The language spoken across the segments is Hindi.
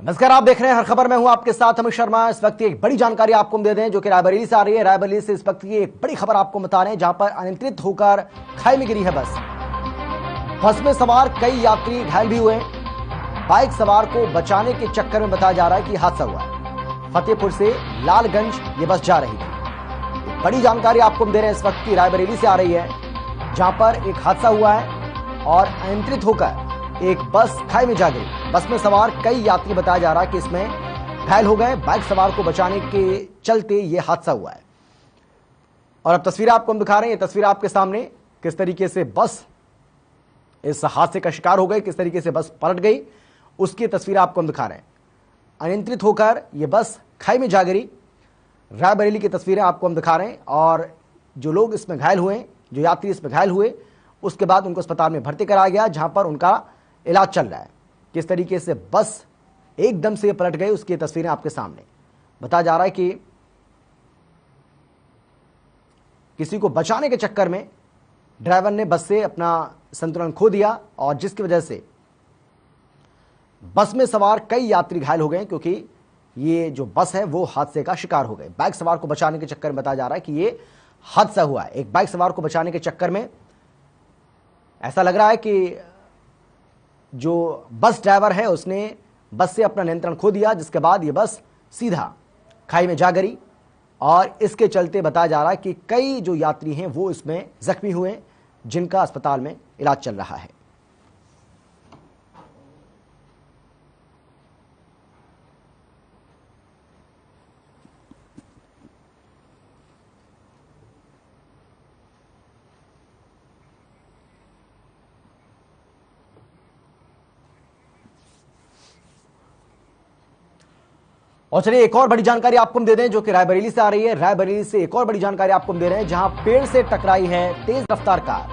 नमस्कार, आप देख रहे हैं हर खबर में हूं आपके साथ अमित शर्मा। इस वक्त एक बड़ी जानकारी आपको दे दें जो कि रायबरेली से आ रही है। रायबरेली से इस वक्त की एक बड़ी खबर आपको बता रहे हैं जहां पर अनियंत्रित होकर खाई में गिरी है बस में सवार कई यात्री घायल भी हुए। बाइक सवार को बचाने के चक्कर में बताया जा रहा है कि हादसा हुआ है। फतेहपुर से लालगंज ये बस जा रही थी। एक बड़ी जानकारी आपको दे रहे हैं इस वक्त की रायबरेली से आ रही है जहां पर एक हादसा हुआ है और अनियंत्रित होकर एक बस खाई में जा गई। बस में सवार कई यात्री बताया जा रहा है कि इसमें घायल हो गए। बाइक सवार को बचाने के चलते यह हादसा हुआ है और अब तस्वीरें आपको हम दिखा रहे हैं। ये तस्वीर आपके सामने किस तरीके से बस इस हादसे का शिकार हो गई, किस तरीके से बस पलट गई, उसकी तस्वीर आपको हम दिखा रहे हैं। अनियंत्रित होकर यह बस खाई में जा गिरी। रायबरेली की तस्वीरें आपको हम दिखा रहे हैं और जो लोग इसमें घायल हुए, जो यात्री इसमें घायल हुए, उसके बाद उनको अस्पताल में भर्ती कराया गया जहां पर उनका इलाज चल रहा है। किस तरीके से बस एकदम से पलट गई उसकी तस्वीरें आपके सामने। बताया जा रहा है कि किसी को बचाने के चक्कर में ड्राइवर ने बस से अपना संतुलन खो दिया और जिसकी वजह से बस में सवार कई यात्री घायल हो गए क्योंकि ये जो बस है वो हादसे का शिकार हो गए। बाइक सवार को बचाने के चक्कर में बताया जा रहा है कि ये हादसा हुआ है। एक बाइक सवार को बचाने के चक्कर में ऐसा लग रहा है कि जो बस ड्राइवर है उसने बस से अपना नियंत्रण खो दिया, जिसके बाद ये बस सीधा खाई में जा गिरी और इसके चलते बताया जा रहा है कि कई जो यात्री हैं वो इसमें जख्मी हुए जिनका अस्पताल में इलाज चल रहा है। और चलिए एक और बड़ी जानकारी आपको हम दे दें जो कि रायबरेली से आ रही है। रायबरेली से एक और बड़ी जानकारी आपको हम दे रहे हैं जहां पेड़ से टकराई है तेज रफ्तार कार।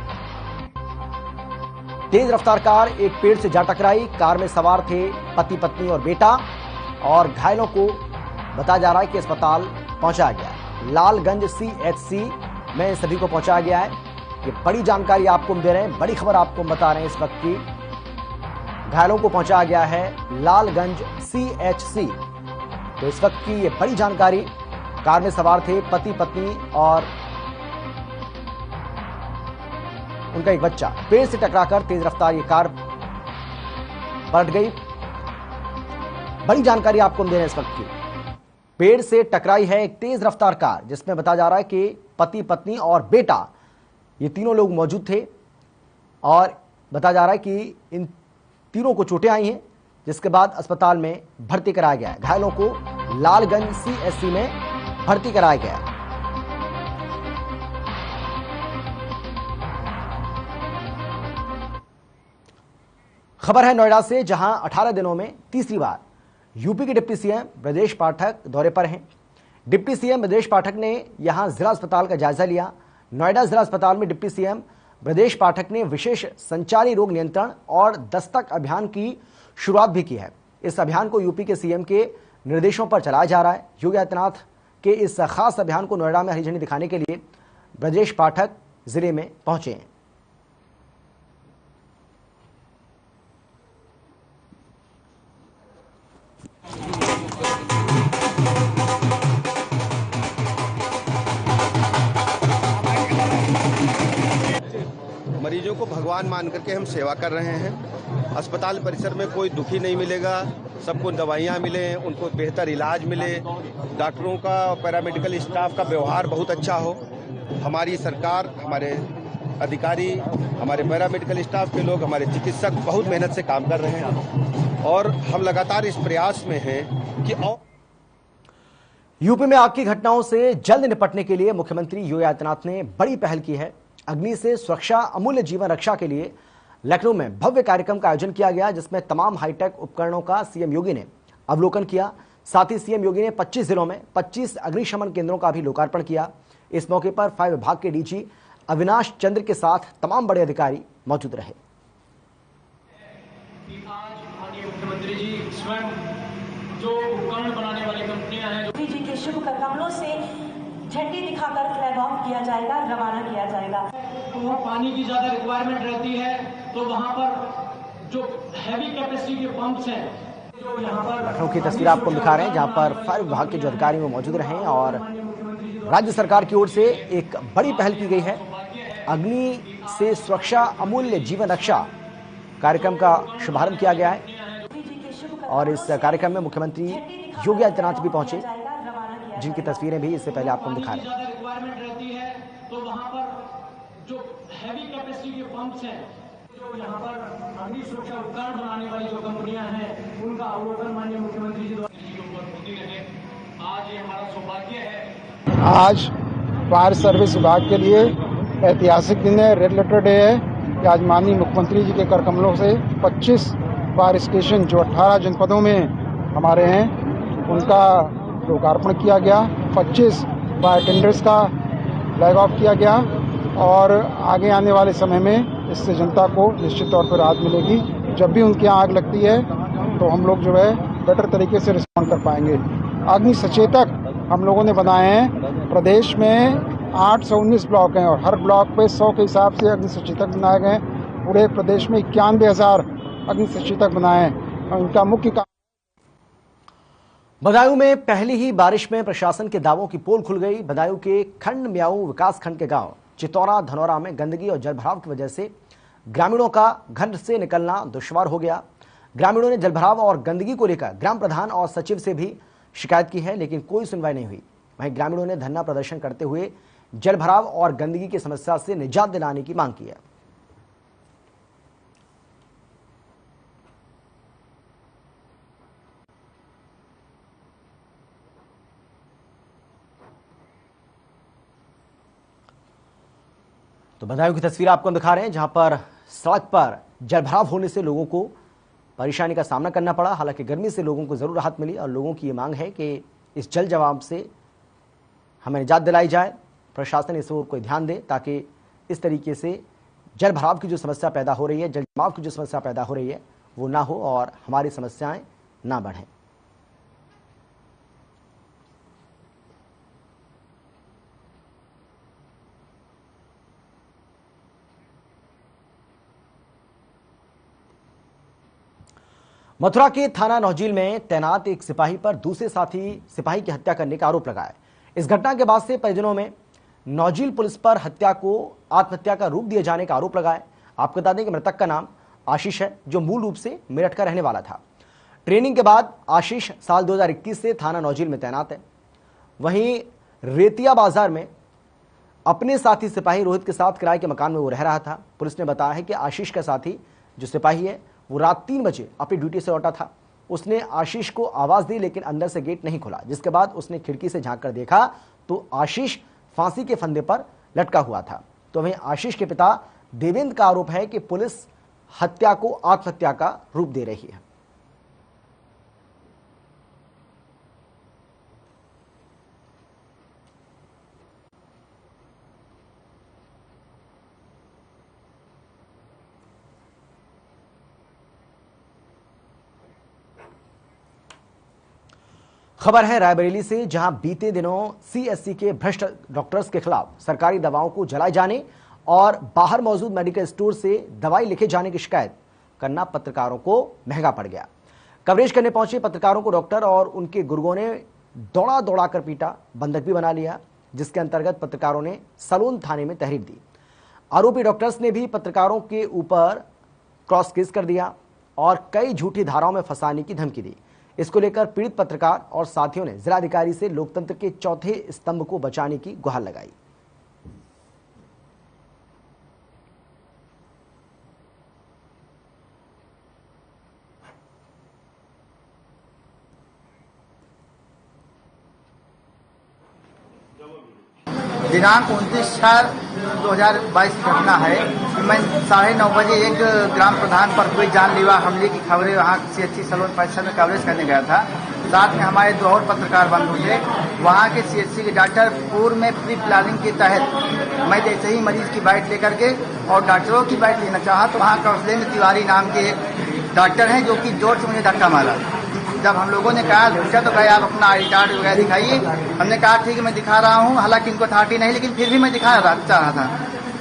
तेज रफ्तार कार एक पेड़ से जा टकराई। कार में सवार थे पति पत्नी और बेटा और घायलों को बताया जा रहा है कि अस्पताल पहुंचाया गया। लालगंज CHC में सभी को पहुंचाया गया है। ये बड़ी जानकारी आपको हम दे रहे हैं, बड़ी खबर आपको हम बता रहे हैं इस वक्त की। घायलों को पहुंचाया गया है लालगंज CHC। तो इस वक्त की ये बड़ी जानकारी। कार में सवार थे पति पत्नी और उनका एक बच्चा। पेड़ से टकराकर तेज रफ्तार ये कार पलट गई। बड़ी जानकारी आपको हम दे रहे हैं इस वक्त की। पेड़ से टकराई है एक तेज रफ्तार कार जिसमें बताया जा रहा है कि पति पत्नी और बेटा ये तीनों लोग मौजूद थे और बताया जा रहा है कि इन तीनों को चोटें आई हैं, जिसके बाद अस्पताल में भर्ती कराया गया है। घायलों को लालगंज CHC में भर्ती कराया गया है। खबर है नोएडा से जहां 18 दिनों में तीसरी बार यूपी के डिप्टी सीएम ब्रजेश पाठक दौरे पर हैं। डिप्टी सीएम ब्रजेश पाठक ने यहां जिला अस्पताल का जायजा लिया। नोएडा जिला अस्पताल में डिप्टी सीएम ब्रजेश पाठक ने विशेष संचारी रोग नियंत्रण और दस्तक अभियान की शुरुआत भी की है। इस अभियान को यूपी के सीएम के निर्देशों पर चलाया जा रहा है। योगी आदित्यनाथ के इस खास अभियान को नोएडा में हरी झंडी दिखाने के लिए ब्रजेश पाठक जिले में पहुंचे हैं। मरीजों को भगवान मान करके हम सेवा कर रहे हैं। अस्पताल परिसर में कोई दुखी नहीं मिलेगा, सबको दवाइयाँ मिले, उनको बेहतर इलाज मिले, डॉक्टरों का पैरामेडिकल स्टाफ का व्यवहार बहुत अच्छा हो। हमारी सरकार, हमारे अधिकारी, हमारे पैरामेडिकल स्टाफ के लोग, हमारे चिकित्सक बहुत मेहनत से काम कर रहे हैं और हम लगातार इस प्रयास में हैं कि यूपी में आग की घटनाओं से जल्द निपटने के लिए मुख्यमंत्री योगी आदित्यनाथ ने बड़ी पहल की है। अग्नि से सुरक्षा अमूल्य जीवन रक्षा के लिए लखनऊ में भव्य कार्यक्रम का आयोजन किया गया जिसमें तमाम हाईटेक उपकरणों का सीएम योगी ने अवलोकन किया। साथ ही सीएम योगी ने 25 जिलों में 25 अग्निशमन केंद्रों का भी लोकार्पण किया। इस मौके पर फायर विभाग के डीजी अविनाश चंद्र के साथ तमाम बड़े अधिकारी मौजूद रहे। मुख्यमंत्री जी स्वयं जो उपकरण बनाने वाली कंपनियां हैं जी के शुभ कदमों से झंडी दिखाकर फ्लैग ऑफ किया जाएगा, रवाना किया जाएगा। वहाँ पानी की ज्यादा रिक्वायरमेंट रहती है तो वहाँ पर जो हैवी कैपेसिटी के पंप्स हैं लखनऊ की तस्वीर आपको दिखा रहे हैं जहां पर फायर विभाग के जो अधिकारी वो मौजूद रहे और राज्य सरकार की ओर से एक बड़ी पहल की गई है। अग्नि से सुरक्षा अमूल्य जीवन रक्षा कार्यक्रम का शुभारंभ किया गया है और इस कार्यक्रम में मुख्यमंत्री योगी आदित्यनाथ भी पहुंचे, जिनकी तस्वीरें भी इससे पहले आपको दिखा रहे हैं। रिक्वायरमेंट रहती है तो वहां पर जो हैवी कैपेसिटी के पंप्स हैं, जो यहाँ पर अग्नि सुरक्षा उपकरण बनाने वाली जो कंपनियां हैं, उनका अवलोकन माननीय मुख्यमंत्री जी द्वारा होती रहे। आज ये हमारा सौभाग्य है। आज फायर सर्विस विभाग के लिए ऐतिहासिक दिन है, रेड लेटर डे है कि आज माननीय मुख्यमंत्री जी के कर कमलों से 25 फायर स्टेशन जो 18 जनपदों में हमारे हैं उनका लोकार्पण किया गया। 25 फायर टेंडर्स का फ्लैग ऑफ किया गया और आगे आने वाले समय में इससे जनता को निश्चित तौर पर राहत मिलेगी। जब भी उनकी आग लगती है तो हम लोग जो है बेटर तरीके से रिस्पॉन्ड कर पाएंगे। अग्नि सचेतक हम लोगों ने बनाए हैं। प्रदेश में 819 ब्लॉक हैं और हर ब्लॉक पे 100 के हिसाब से अग्नि सचेतक बनाए गए। पूरे प्रदेश में 91,000 अग्नि सचेतक बनाए हैं और इनका मुख्य काम। बदायूं में पहली ही बारिश में प्रशासन के दावों की पोल खुल गई। बदायूं के खंड म्याऊ विकास खंड के गांव चितौरा धनौरा में गंदगी और जलभराव की वजह से ग्रामीणों का घर से निकलना दुश्वार हो गया। ग्रामीणों ने जलभराव और गंदगी को लेकर ग्राम प्रधान और सचिव से भी शिकायत की है, लेकिन कोई सुनवाई नहीं हुई। वहीं ग्रामीणों ने धरना प्रदर्शन करते हुए जलभराव और गंदगी की समस्या से निजात दिलाने की मांग की है। तो बदायूं की तस्वीर आपको दिखा रहे हैं जहां पर सड़क पर जलभराव होने से लोगों को परेशानी का सामना करना पड़ा। हालांकि गर्मी से लोगों को जरूर राहत मिली और लोगों की ये मांग है कि इस जल जवाब से हमें निजात दिलाई जाए। प्रशासन इस ओर कोई ध्यान दे ताकि इस तरीके से जल भराव की जो समस्या पैदा हो रही है, जल जमाव की जो समस्या पैदा हो रही है वो ना हो और हमारी समस्याएं ना बढ़ें। मथुरा के थाना नौजील में तैनात एक सिपाही पर दूसरे साथी सिपाही की हत्या करने का आरोप लगाया। इस घटना के बाद से परिजनों में नौजील पुलिस पर हत्या को आत्महत्या का रूप दिए जाने का आरोप लगाया। आपको बता दें कि मृतक का नाम आशीष है, जो मूल रूप से मेरठ का रहने वाला था। ट्रेनिंग के बाद आशीष साल 2021 से थाना नौजील में तैनात है। वहीं रेतिया बाजार में अपने साथी सिपाही रोहित के साथ किराए के मकान में वो रह रहा था। पुलिस ने बताया है कि आशीष का साथी जो सिपाही है वो रात 3 बजे अपनी ड्यूटी से लौटा था। उसने आशीष को आवाज दी लेकिन अंदर से गेट नहीं खुला, जिसके बाद उसने खिड़की से झांक कर देखा तो आशीष फांसी के फंदे पर लटका हुआ था। तो वहीं आशीष के पिता देवेंद्र का आरोप है कि पुलिस हत्या को आत्महत्या का रूप दे रही है। खबर है रायबरेली से, जहां बीते दिनों सीएससी के भ्रष्ट डॉक्टर्स के खिलाफ सरकारी दवाओं को जलाए जाने और बाहर मौजूद मेडिकल स्टोर से दवाई लिखे जाने की शिकायत करना पत्रकारों को महंगा पड़ गया। कवरेज करने पहुंचे पत्रकारों को डॉक्टर और उनके गुर्गों ने दौड़ा दौड़ा कर पीटा, बंधक भी बना लिया, जिसके अंतर्गत पत्रकारों ने सलोन थाने में तहरीर दी। आरोपी डॉक्टर्स ने भी पत्रकारों के ऊपर क्रॉस केस कर दिया और कई झूठी धाराओं में फंसाने की धमकी दी। इसको लेकर पीड़ित पत्रकार और साथियों ने जिलाधिकारी से लोकतंत्र के चौथे स्तंभ को बचाने की गुहार लगाई। दिनांक 29/4/2022 की घटना है। मैं 9:30 बजे एक ग्राम प्रधान पर हुए जानलेवा हमले की खबरें वहाँ सीएचसी सलोन परिसर में कवरेज करने गया था। साथ में हमारे 2 और पत्रकार बंधु थे। वहाँ के सीएचसी के डॉक्टर पूर्व में प्री प्लानिंग के तहत मैं जैसे ही मरीज की बाइट लेकर के और डॉक्टरों की बाइट लेना चाहा तो वहाँ कौशलेंद्र तिवारी नाम के एक डॉक्टर हैं जो कि जोर से मुझे धक्का मारा। जब हम लोगों ने कहा पूछा तो कहे आप अपना आई कार्ड वगैरह दिखाइए। हमने कहा ठीक है मैं दिखा रहा हूँ, हालांकि इनको अथॉरिटी नहीं, लेकिन फिर भी मैं दिखा चाह रहा था।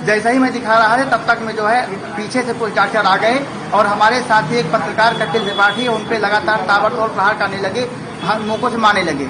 जैसा ही मैं दिखा रहा था तब तक में जो है पीछे से पुलिस डॉक्टर आ गए और हमारे साथी एक पत्रकार कपिल त्रिपाठी उन पे लगातार ताबड़तोड़ प्रहार करने लगे, मुंह से मारने लगे।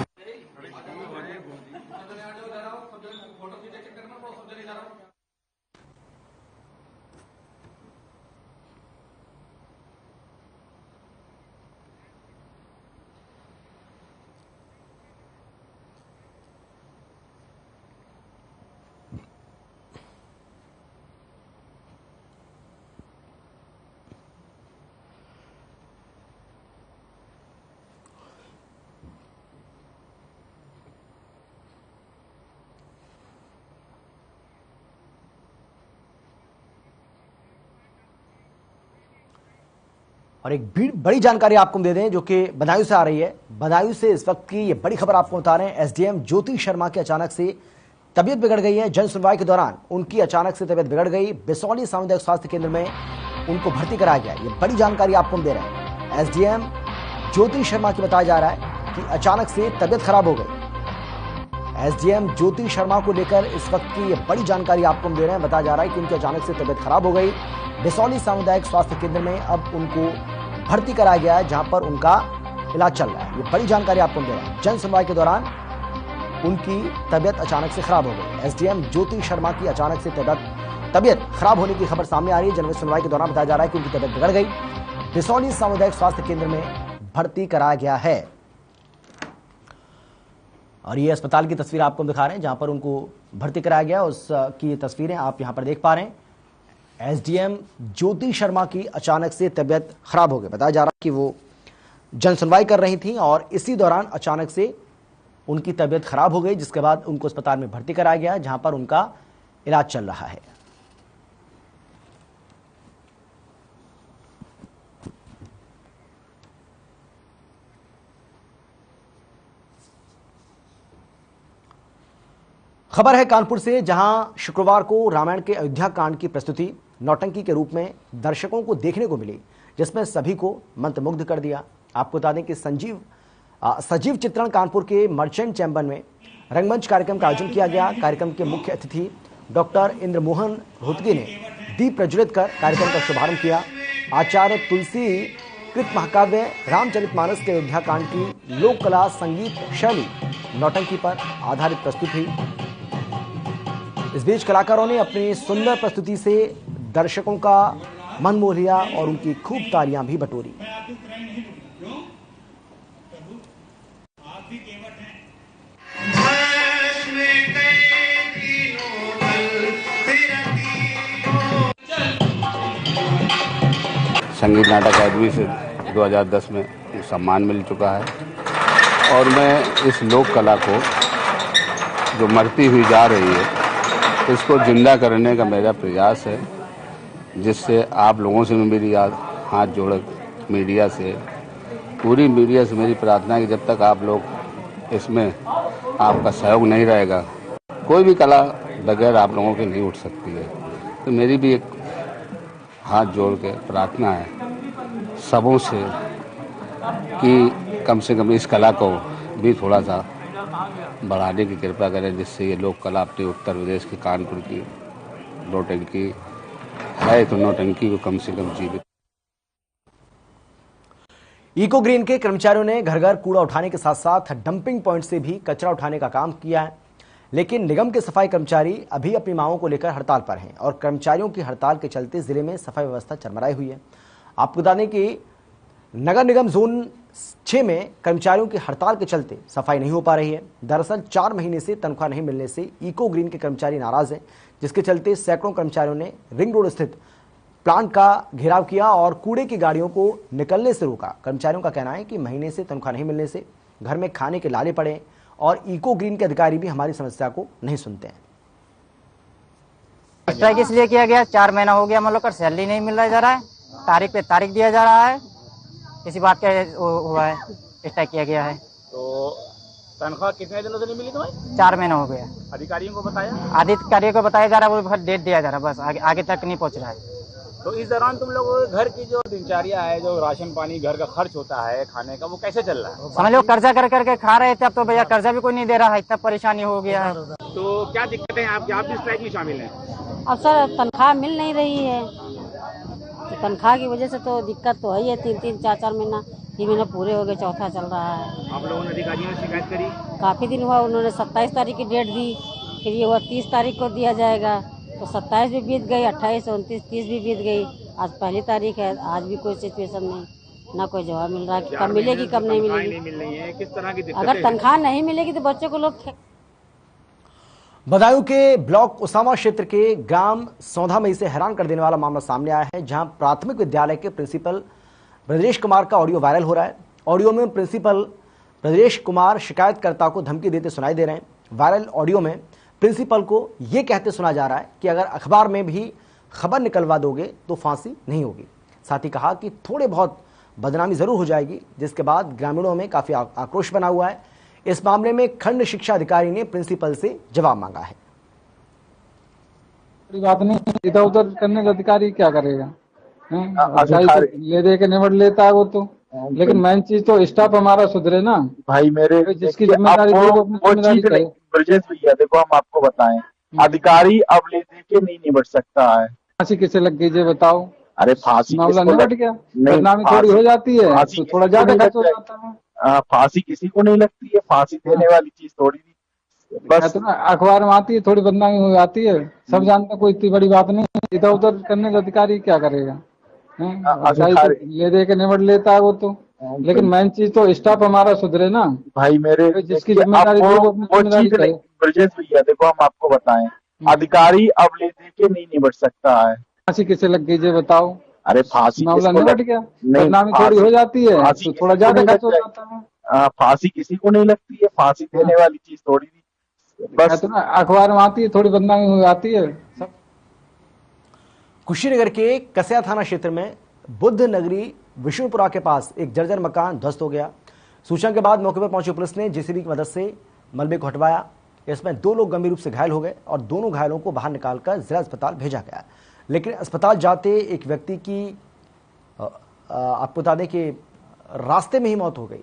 और एक बड़ी जानकारी आपको दे दें जो कि बदायूं से आ रही है। बदायूं से इस वक्त की ये बड़ी खबर आपको बता रहे हैं। एसडीएम ज्योति शर्मा की अचानक से तबीयत बिगड़ गई है। जन सुनवाई के दौरान उनकी अचानक से तबीयत बिगड़ गई। बिसौली सामुदायिक स्वास्थ्य केंद्र में उनको भर्ती कराया गया। ये बड़ी जानकारी आपको दे रहे हैं। एसडीएम ज्योति शर्मा की बताया जा रहा है कि अचानक से तबीयत खराब हो गई। एसडीएम ज्योति शर्मा को लेकर इस वक्त की ये बड़ी जानकारी आपको दे रहे हैं। बताया जा रहा है कि उनकी अचानक से तबीयत खराब हो गई। बिसौली सामुदायिक स्वास्थ्य केंद्र में अब उनको भर्ती कराया गया है, जहां पर उनका इलाज चल रहा है। ये बड़ी जानकारी आपको दे रहा है। जन सुनवाई के दौरान उनकी तबीयत अचानक से खराब हो गई। एसडीएम ज्योति शर्मा की अचानक से तबीयत खराब होने की खबर सामने आ रही है। जन सुनवाई के दौरान बताया जा रहा है कि उनकी तबीयत बिगड़ गई। बिसौली सामुदायिक स्वास्थ्य केंद्र में भर्ती कराया गया है। और ये अस्पताल की तस्वीर आपको दिखा रहे हैं जहां पर उनको भर्ती कराया गया, उसकी तस्वीरें आप यहां पर देख पा रहे हैं। एसडीएम ज्योति शर्मा की अचानक से तबीयत खराब हो गई। बताया जा रहा है कि वो जन सुनवाई कर रही थी और इसी दौरान अचानक से उनकी तबीयत खराब हो गई, जिसके बाद उनको अस्पताल में भर्ती कराया गया जहां पर उनका इलाज चल रहा है। खबर है कानपुर से, जहां शुक्रवार को रामायण के अयोध्या कांड की प्रस्तुति नौटंकी के रूप में दर्शकों को देखने को मिली, जिसमें सभी को मंत्रमुग्ध कर दिया। आपको बता दें कि सजीव चित्रण कानपुर के मर्चेंट चैंबर में रंगमंच कार्यक्रम का आयोजन किया गया। कार्यक्रम के मुख्य अतिथि डॉक्टर इंद्रमोहन रोहतगी ने दीप प्रज्वलित कर कार्यक्रम का शुभारंभ किया। आचार्य तुलसी कृत महाकाव्य रामचरितमानस के अयोध्या कांड की लोक कला संगीत शैली नौटंकी पर आधारित प्रस्तुत हुई। इस बीच कलाकारों ने अपनी सुंदर प्रस्तुति से दर्शकों का मन मोह लिया और उनकी खूब तालियां भी बटोरी। संगीत नाटक अकादमी से 2010 में सम्मान मिल चुका है और मैं इस लोक कला को जो मरती हुई जा रही है इसको जिंदा करने का मेरा प्रयास है, जिससे आप लोगों से मेरी हाथ जोड़ मीडिया से, पूरी मीडिया से मेरी प्रार्थना है कि जब तक आप लोग इसमें आपका सहयोग नहीं रहेगा कोई भी कला बगैर आप लोगों के नहीं उठ सकती है। तो मेरी भी एक हाथ जोड़ के प्रार्थना है सबों से कि कम से कम इस कला को भी थोड़ा सा बढ़ाने की कृपा करें, जिससे ये लोक कला अपने उत्तर प्रदेश की कानपुर की नौटंकी है तो नौटंकी को कम से कम जीवित। इको ग्रीन के कर्मचारियों ने घर घर कूड़ा उठाने के साथ साथ डंपिंग पॉइंट से भी कचरा उठाने का काम किया है, लेकिन निगम के सफाई कर्मचारी अभी अपनी मांगों को लेकर हड़ताल पर हैं और कर्मचारियों की हड़ताल के चलते जिले में सफाई व्यवस्था चरमराई हुई है। आपको बता दें कि नगर निगम जोन 6 में कर्मचारियों की हड़ताल के चलते सफाई नहीं हो पा रही है। दरअसल 4 महीने से तनख्वाह नहीं मिलने से इको ग्रीन के कर्मचारी नाराज हैं, जिसके चलते सैकड़ों कर्मचारियों ने रिंग रोड स्थित प्लांट का घेराव किया और कूड़े की गाड़ियों को निकलने से रोका। कर्मचारियों का कहना है कि महीने से तनख्वाह नहीं मिलने से घर में खाने के लाले पड़े और इको ग्रीन के अधिकारी भी हमारी समस्या को नहीं सुनते हैं। स्ट्राइक इसलिए किया गया, 4 महीना हो गया मतलब कर सैलरी नहीं मिल जा रहा है, तारीख पे तारीख दिया जा रहा है, इसी बात का हुआ है स्ट्राइक किया गया है। तो तनख्वाह कितने दिनों से नहीं मिली तुम्हें? 4 महीना हो गया। अधिकारियों को बताया? अधिकारियों को बताया जा रहा है, वो डेट दिया जा रहा है, बस आगे तक नहीं पहुंच रहा है। तो इस दौरान तुम लोग घर की जो दिनचर्या है, जो राशन पानी घर का खर्च होता है खाने का, वो कैसे चल रहा है? समझ लो कर्जा कर करके खा रहे थे, अब तो भैया कर्जा भी कोई नहीं दे रहा है, इतना परेशानी हो गया है। तो क्या दिक्कतें हैं आपकी? आप भी स्ट्राइक में शामिल हैं? अब सर तनख्वाह मिल नहीं रही है, तो तनख्वाह की वजह से तो दिक्कत तो है ही है। 3-3, 4-4 महीना, 3 महीना पूरे हो गए, चौथा चल रहा है। आप लोगों ने अधिकारियों ने शिकायत करी? काफ़ी दिन हुआ, उन्होंने 27 तारीख की डेट दी, फिर ये हुआ 30 तारीख को दिया जाएगा, तो 27 भी बीत गई, 28, 29, 30 भी बीत गई, आज पहली तारीख है, आज भी कोई सिचुएशन नहीं, ना कोई जवाब मिल रहा कि कब मिलेगी कब नहीं मिलेगी। मिल रही है, किस तरह की अगर तनख्वाह नहीं मिलेगी तो बच्चों को लोग बदायूं के ब्लॉक उसामा क्षेत्र के ग्राम सौधा में इसे हैरान कर देने वाला मामला सामने आया है, जहां प्राथमिक विद्यालय के प्रिंसिपल ब्रजेश कुमार का ऑडियो वायरल हो रहा है। ऑडियो में प्रिंसिपल ब्रजेश कुमार शिकायतकर्ता को धमकी देते सुनाई दे रहे हैं। वायरल ऑडियो में प्रिंसिपल को यह कहते सुना जा रहा है कि अगर अखबार में भी खबर निकलवा दोगे तो फांसी नहीं होगी। साथ ही कहा कि थोड़े बहुत बदनामी जरूर हो जाएगी, जिसके बाद ग्रामीणों में काफी आक्रोश बना हुआ है। इस मामले में खंड शिक्षा अधिकारी ने प्रिंसिपल से जवाब मांगा है। बात नहीं, इधर उधर करने का अधिकारी क्या करेगा? ले दे के निबट लेता है वो तो, लेकिन मेन चीज तो स्टाफ हमारा सुधरे ना भाई। मेरे जिसकी जिम्मेदारी ब्रजेश भैया, देखो हम आपको बताएं, अधिकारी अब ले दे के नहीं निबट सकता है। फांसी किसे लग गई ये बताओ? अरे फांसी मामला निबट गया, बदनामी थोड़ी हो जाती है, तो थोड़ा ज्यादा खर्च हो जाता है। फांसी किसी को नहीं लगती है, फांसी देने वाली चीज थोड़ी बस अखबार में आती है, थोड़ी बदनामी हो जाती है, सब जानते, कोई इतनी बड़ी बात नहीं। इधर उधर करने का अधिकारी क्या करेगा? ले दे के निबट लेता है वो तो, लेकिन मेन चीज तो स्टाफ हमारा सुधरे ना भाई। मेरे जिसकी जिम्मेदारी ब्रजेश भैया, देखो हम आपको बताएं, अधिकारी अब ले दे के नहीं निबट सकता है। फांसी किसे लग गई ये बताओ? अरे फांसी मामला निबट गया, बदनामी थोड़ी हो जाती है, तो थोड़ा ज्यादा खर्च हो जाता है। फांसी किसी को नहीं लगती है, फांसी देने वाली चीज थोड़ी बस अखबार में आती है, थोड़ी बदनामी हो जाती है। कुशीनगर के कसया थाना क्षेत्र में बुद्ध नगरी विष्णुपुरा के पास एक जर्जर मकान ध्वस्त हो गया। सूचना के बाद मौके पर पहुंची पुलिस ने जेसीबी की मदद से मलबे को हटवाया। इसमें 2 लोग गंभीर रूप से घायल हो गए और दोनों घायलों को बाहर निकालकर जिला अस्पताल भेजा गया, लेकिन अस्पताल जाते एक व्यक्ति की आपको बता दें कि रास्ते में ही मौत हो गई।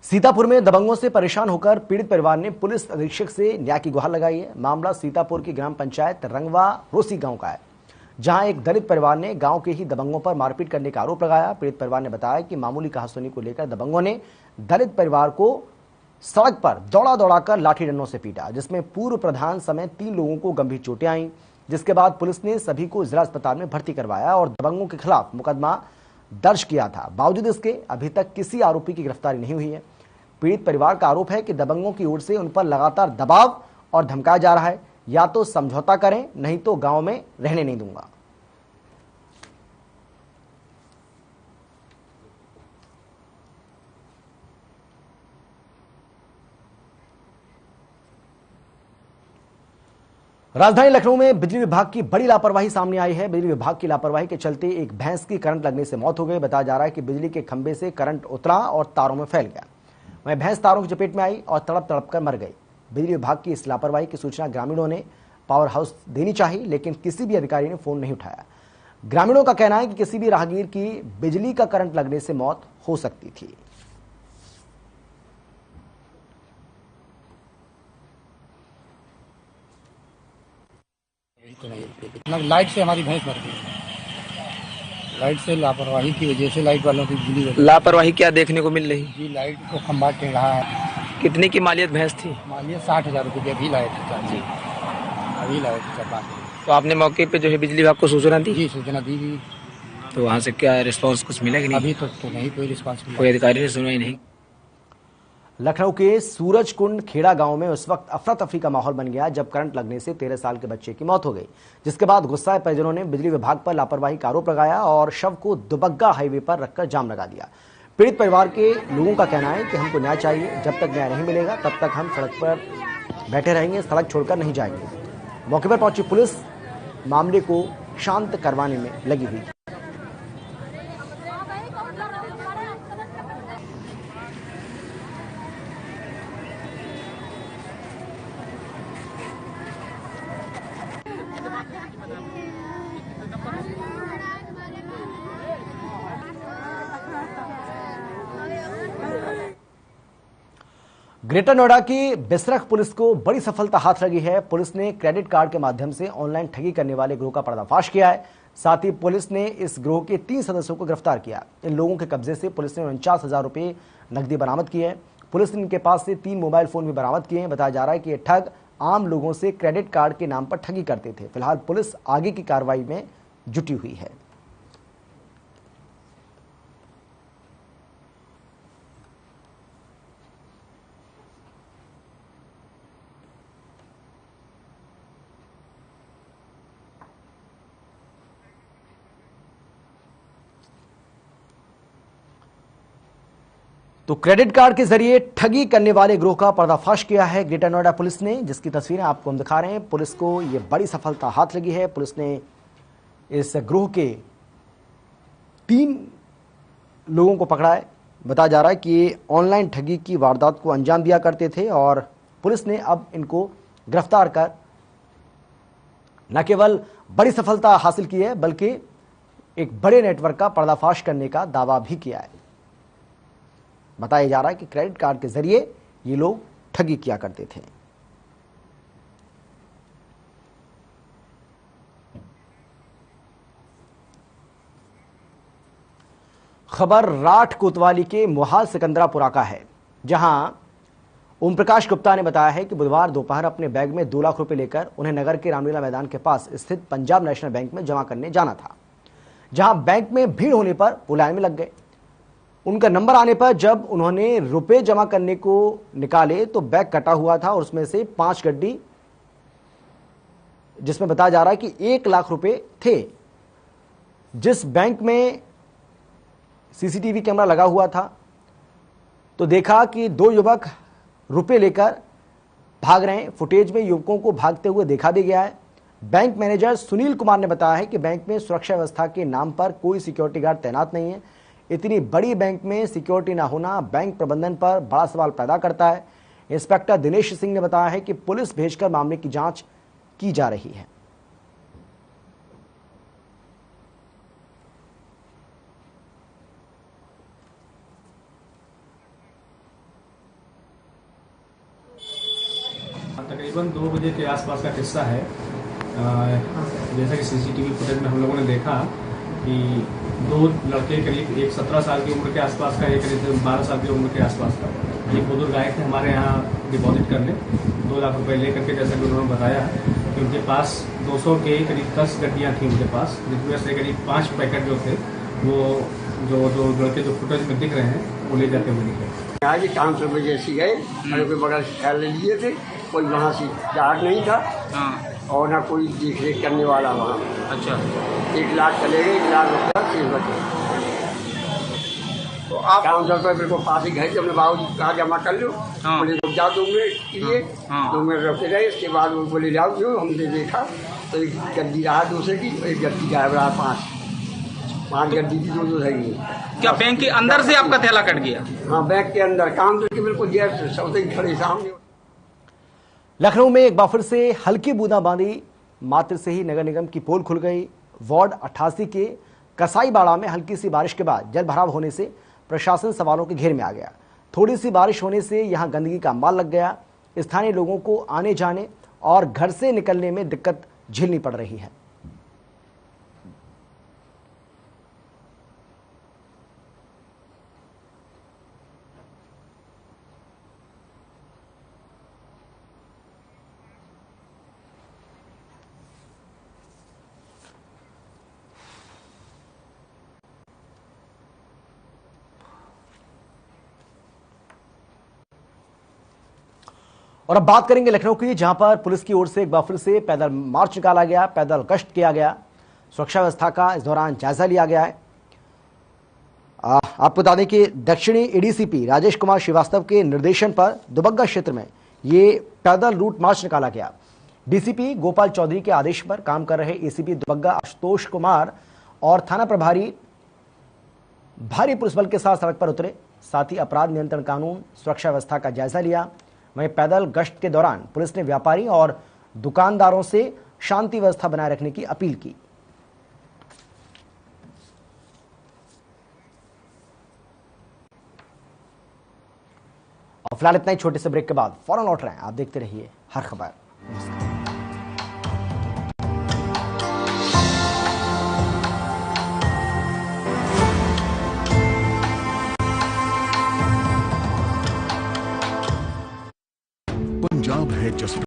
सीतापुर में दबंगों से परेशान होकर पीड़ित परिवार ने पुलिस अधीक्षक से न्याय की गुहार लगाई है। मामला सीतापुर की ग्राम पंचायत रंगवा रोसी गांव का है, जहां एक दलित परिवार ने गांव के ही दबंगों पर मारपीट करने का आरोप लगाया। पीड़ित परिवार ने बताया कि मामूली कहासुनी को लेकर दबंगों ने दलित परिवार को सड़क पर दौड़ा दौड़ाकर लाठी डंडों से पीटा, जिसमें पूर्व प्रधान समेत 3 लोगों को गंभीर चोटें आईं। जिसके बाद पुलिस ने सभी को जिला अस्पताल में भर्ती करवाया और दबंगों के खिलाफ मुकदमा दर्ज किया था। बावजूद इसके अभी तक किसी आरोपी की गिरफ्तारी नहीं हुई है। पीड़ित परिवार का आरोप है कि दबंगों की ओर से उन पर लगातार दबाव और धमकाया जा रहा है, या तो समझौता करें नहीं तो गांव में रहने नहीं दूंगा। राजधानी लखनऊ में बिजली विभाग की बड़ी लापरवाही सामने आई है। बिजली विभाग की लापरवाही के चलते एक भैंस की करंट लगने से मौत हो गई। बताया जा रहा है कि बिजली के खंभे से करंट उतरा और तारों में फैल गया। वहीं भैंस तारों की चपेट में आई और तड़प तड़प कर मर गई। बिजली विभाग की इस लापरवाही की सूचना ग्रामीणों ने पावर हाउस देनी चाहिए, लेकिन किसी भी अधिकारी ने फोन नहीं उठाया। ग्रामीणों का कहना है कि किसी भी राहगीर की बिजली का करंट लगने से मौत हो सकती थी। लाइट से हमारी भैंस मर गई। लाइट से लापरवाही की वजह से लाइट वालों की बिजली लापरवाही क्या देखने को मिल रही? जी लाइट को खंभा टेढ़ रहा है। कितने की मालियत भैंस थी? मालियत 60,000 रुपये अभी लाइट जी अभी लाइट चपा। तो आपने मौके पे जो है बिजली विभाग को सूचना दी? जी सूचना दी गई। तो वहाँ से क्या रिस्पांस कुछ मिला कि नहीं? अभी तो नहीं कोई रिस्पांस मिला। कोई अधिकारी ने सुनवाई नहीं? लखनऊ के सूरजकुंड खेड़ा गांव में उस वक्त अफरा तफरी का माहौल बन गया जब करंट लगने से 13 साल के बच्चे की मौत हो गई, जिसके बाद गुस्साए परिजनों ने बिजली विभाग पर लापरवाही का आरोप लगाया और शव को दुबग्गा हाईवे पर रखकर जाम लगा दिया। पीड़ित परिवार के लोगों का कहना है कि हमको न्याय चाहिए, जब तक न्याय नहीं मिलेगा तब तक हम सड़क पर बैठे रहेंगे, सड़क छोड़कर नहीं जाएंगे। मौके पर पहुंची पुलिस मामले को शांत करवाने में लगी हुई। ग्रेटर नोएडा की बिसरख पुलिस को बड़ी सफलता हाथ लगी है। पुलिस ने क्रेडिट कार्ड के माध्यम से ऑनलाइन ठगी करने वाले गिरोह का पर्दाफाश किया है। साथ ही पुलिस ने इस गिरोह के 3 सदस्यों को गिरफ्तार किया। इन लोगों के कब्जे से पुलिस ने 49,000 रुपये नकदी बरामद की है। पुलिस ने इनके पास से 3 मोबाइल फोन भी बरामद किए हैं। बताया जा रहा है कि ये ठग आम लोगों से क्रेडिट कार्ड के नाम पर ठगी करते थे। फिलहाल पुलिस आगे की कार्रवाई में जुटी हुई है। तो क्रेडिट कार्ड के जरिए ठगी करने वाले गिरोह का पर्दाफाश किया है ग्रेटर नोएडा पुलिस ने, जिसकी तस्वीरें आपको हम दिखा रहे हैं। पुलिस को यह बड़ी सफलता हाथ लगी है। पुलिस ने इस गिरोह के 3 लोगों को पकड़ा है। बताया जा रहा है कि ये ऑनलाइन ठगी की वारदात को अंजाम दिया करते थे और पुलिस ने अब इनको गिरफ्तार कर न केवल बड़ी सफलता हासिल की है बल्कि एक बड़े नेटवर्क का पर्दाफाश करने का दावा भी किया है। बताया जा रहा है कि क्रेडिट कार्ड के जरिए ये लोग ठगी किया करते थे। खबर राठ कोतवाली के मोहाल सिकंदरापुरा का है, जहां ओम प्रकाश गुप्ता ने बताया है कि बुधवार दोपहर अपने बैग में 2 लाख रुपए लेकर उन्हें नगर के रामलीला मैदान के पास स्थित पंजाब नेशनल बैंक में जमा करने जाना था, जहां बैंक में भीड़ होने पर वो लाइन में लग गए। उनका नंबर आने पर जब उन्होंने रुपए जमा करने को निकाले तो बैग कटा हुआ था और उसमें से 5 गड्डी, जिसमें बताया जा रहा है कि 1 लाख रुपए थे। जिस बैंक में सीसीटीवी कैमरा लगा हुआ था तो देखा कि 2 युवक रुपए लेकर भाग रहे हैं। फुटेज में युवकों को भागते हुए देखा भी गया है। बैंक मैनेजर सुनील कुमार ने बताया है कि बैंक में सुरक्षा व्यवस्था के नाम पर कोई सिक्योरिटी गार्ड तैनात नहीं है। इतनी बड़ी बैंक में सिक्योरिटी न होना बैंक प्रबंधन पर बड़ा सवाल पैदा करता है। इंस्पेक्टर दिनेश सिंह ने बताया है कि पुलिस भेजकर मामले की जांच की जा रही है। तकरीबन 2 बजे के आसपास का किस्सा है। जैसा कि सीसीटीवी फुटेज में हम लोगों ने देखा कि 2 लड़के करीब एक 17 साल की उम्र के आसपास का, एक करीब 12 साल की उम्र के आसपास का, ये बुजुर्ग आए थे हमारे यहाँ डिपॉजिट करने 2 लाख रुपए लेकर के। जैसा कि उन्होंने बताया कि उनके पास 200 के करीब 10 गड्डियाँ थी उनके पास, जिसमें से करीब 5 पैकेट जो थे वो जो लड़के जो फुटेज में दिख रहे हैं वो ले जाते हुए दिखे। आज काम से वजह से गए, मेरे को बगल से ख्याल ले लिए थे, कोई वहाँ से गार्ड नहीं था और ना कोई देख रेख करने वाला वहाँ। अच्छा, 1 लाख चले गए, 1 लाख रुपया 3 बचे। तो आप काउंटर पर मेरे को पास ही गए थे, अपने बाबू कहा जमा कर लो, बोले रुक जाओ 2 मिनट के लिए। 2 मिनट रुके रहे, इसके बाद वो बोले जाओ क्यों। हमने देखा तो एक गड्डी रहा दूसरे की, एक गड्डी गायब रहा, 5 गड्डी की 2 सही। क्या बैंक के अंदर से आपका थैला कट गया? हाँ, बैंक के अंदर काउंटर के बिल्कुल जैसे सौदे खड़े सामने। लखनऊ में एक बार फिर से हल्की बूंदाबांदी मात्र से ही नगर निगम की पोल खुल गई। वार्ड 88 के कसाईबाड़ा में हल्की सी बारिश के बाद जल भराव होने से प्रशासन सवालों के घेर में आ गया। थोड़ी सी बारिश होने से यहां गंदगी का अंबार लग गया। स्थानीय लोगों को आने जाने और घर से निकलने में दिक्कत झेलनी पड़ रही है। और अब बात करेंगे लखनऊ की, जहां पर पुलिस की ओर से एक बार फिर से पैदल मार्च निकाला गया, पैदल गश्त किया गया, सुरक्षा व्यवस्था का इस दौरान जायजा लिया गया है। आपको बता दें कि दक्षिणी एडीसीपी राजेश कुमार श्रीवास्तव के निर्देशन पर दुबग्गा क्षेत्र में ये पैदल रूट मार्च निकाला गया। डीसीपी गोपाल चौधरी के आदेश पर काम कर रहे एसीपी दुबग्गा आशुतोष कुमार और थाना प्रभारी भारी पुलिस बल के साथ सड़क पर उतरे। साथ ही अपराध नियंत्रण कानून, सुरक्षा व्यवस्था का जायजा लिया। वहीं पैदल गश्त के दौरान पुलिस ने व्यापारी और दुकानदारों से शांति व्यवस्था बनाए रखने की अपील की। और फिलहाल इतना ही, छोटे से ब्रेक के बाद फौरन लौट रहे हैं। आप देखते रहिए हर खबर।